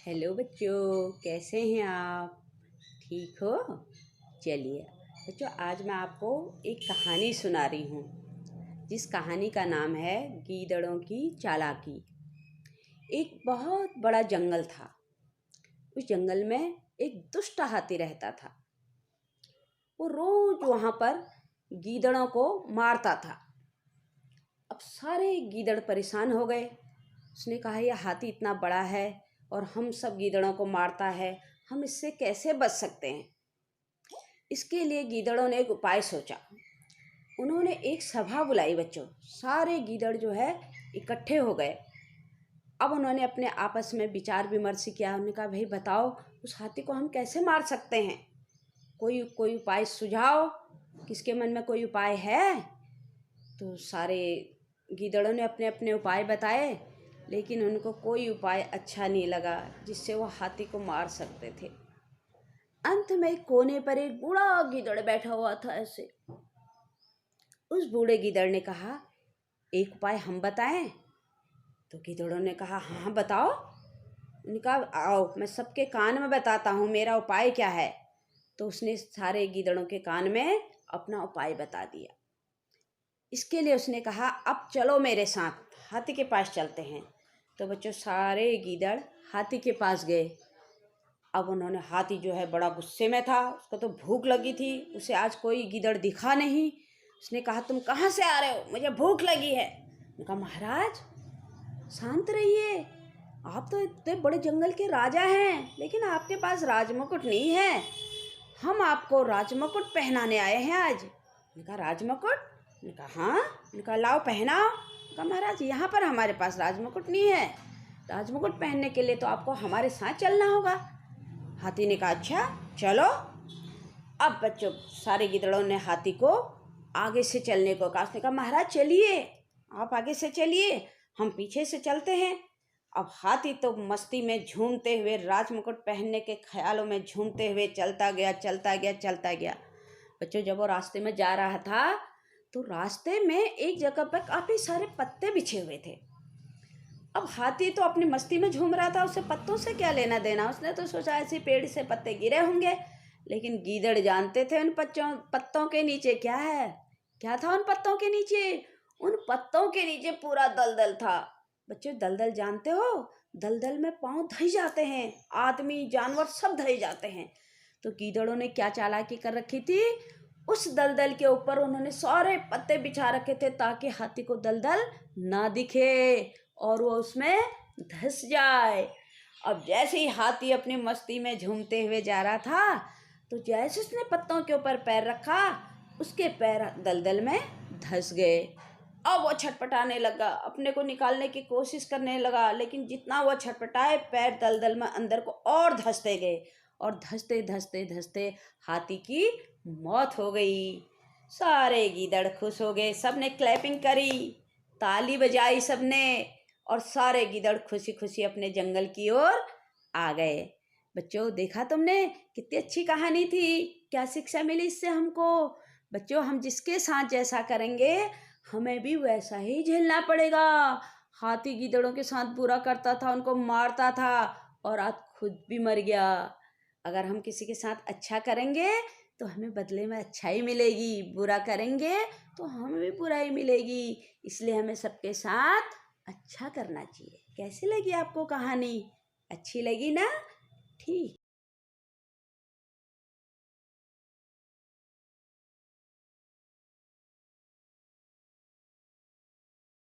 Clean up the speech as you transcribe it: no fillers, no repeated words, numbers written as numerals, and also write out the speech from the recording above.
Hello बच्चों, कैसे हैं आप? ठीक हो? चलिए बच्चों, आज मैं आपको एक कहानी सुना रही हूँ जिस कहानी का नाम है गीदड़ों की चालाकी। एक बहुत बड़ा जंगल था। उस जंगल में एक दुष्ट हाथी रहता था। वो रोज वहाँ पर गीदड़ों को मारता था। अब सारे गीदड़ परेशान हो गए। उसने कहा, यह हाथी इतना बड़ा है और हम सब गीदड़ों को मारता है, हम इससे कैसे बच सकते हैं? इसके लिए गीदड़ों ने एक उपाय सोचा। उन्होंने एक सभा बुलाई बच्चों। सारे गीदड़ जो है इकट्ठे हो गए। अब उन्होंने अपने आपस में विचार विमर्श किया। उन्होंने कहा, भाई बताओ, उस हाथी को हम कैसे मार सकते हैं? कोई उपाय सुझाओ। किसके मन में कोई उपाय है? तो सारे गीदड़ों ने अपने अपने उपाय बताए, लेकिन उनको कोई उपाय अच्छा नहीं लगा जिससे वो हाथी को मार सकते थे। अंत में एक कोने पर एक बूढ़ा गीदड़ बैठा हुआ था। ऐसे उस बूढ़े गीदड़ ने कहा, एक उपाय हम बताएं? तो गीदड़ों ने कहा, हाँ बताओ। उन्होंने कहा, आओ मैं सबके कान में बताता हूँ मेरा उपाय क्या है। तो उसने सारे गीदड़ों के कान में अपना उपाय बता दिया। इसके लिए उसने कहा, अब चलो मेरे साथ, हाथी के पास चलते हैं। तो बच्चों सारे गीदड़ हाथी के पास गए। अब उन्होंने, हाथी जो है बड़ा गुस्से में था, उसको तो भूख लगी थी, उसे आज कोई गीदड़ दिखा नहीं। उसने कहा, तुम कहाँ से आ रहे हो? मुझे भूख लगी है। मैंने कहा, महाराज शांत रहिए, आप तो इतने बड़े जंगल के राजा हैं, लेकिन आपके पास राजमुकुट नहीं है। हम आपको राजमुकुट पहनाने आए हैं आज। मैंने कहा, राजमुकुट? मैंने कहा, हाँ। मैंने कहा, लाओ पहनाओ। कहा, महाराज यहाँ पर हमारे पास राजमुकुट नहीं है। राजमुकुट पहनने के लिए तो आपको हमारे साथ चलना होगा। हाथी ने कहा, अच्छा चलो। अब बच्चों सारे गिदड़ों ने हाथी को आगे से चलने को कहा। उसने कहा, महाराज चलिए, आप आगे से चलिए, हम पीछे से चलते हैं। अब हाथी तो मस्ती में झूमते हुए, राजमुकुट पहनने के ख्यालों में झूमते हुए चलता गया चलता गया चलता गया। बच्चों जब वो रास्ते में जा रहा था तो रास्ते में एक जगह पर काफ़ी सारे पत्ते बिछे हुए थे। अब हाथी तो अपनी मस्ती में झूम रहा था, उसे पत्तों से क्या लेना देना। उसने तो सोचा ऐसे पेड़ से पत्ते गिरे होंगे, लेकिन गीदड़ जानते थे उन पत्तों के नीचे क्या है। क्या था उन पत्तों के नीचे? उन पत्तों के नीचे पूरा दलदल था। बच्चों दलदल जानते हो? दलदल में पाँव धंस जाते हैं, आदमी जानवर सब धंस जाते हैं। तो गीदड़ों ने क्या चालाकी कर रखी थी, उस दलदल के ऊपर उन्होंने सारे पत्ते बिछा रखे थे ताकि हाथी को दलदल ना दिखे और वो उसमें धंस जाए। अब जैसे ही हाथी अपनी मस्ती में झूमते हुए जा रहा था, तो जैसे उसने पत्तों के ऊपर पैर रखा, उसके पैर दलदल में धंस गए। अब वो छटपटाने लगा, अपने को निकालने की कोशिश करने लगा, लेकिन जितना वो छटपटाए पैर दलदल में अंदर को और धंसते गए और धंसते धंसते धंसते हाथी की मौत हो गई। सारे गीदड़ खुश हो गए, सबने क्लैपिंग करी, ताली बजाई सबने, और सारे गीदड़ खुशी खुशी अपने जंगल की ओर आ गए। बच्चों देखा तुमने, कितनी अच्छी कहानी थी। क्या शिक्षा मिली इससे हमको? बच्चों हम जिसके साथ जैसा करेंगे हमें भी वैसा ही झेलना पड़ेगा। हाथी गीदड़ों के साथ बुरा करता था, उनको मारता था और आज खुद भी मर गया। अगर हम किसी के साथ अच्छा करेंगे तो हमें बदले में अच्छाई मिलेगी, बुरा करेंगे तो हमें भी बुराई मिलेगी। इसलिए हमें सबके साथ अच्छा करना चाहिए। कैसी लगी आपको कहानी? अच्छी लगी ना? ठीक।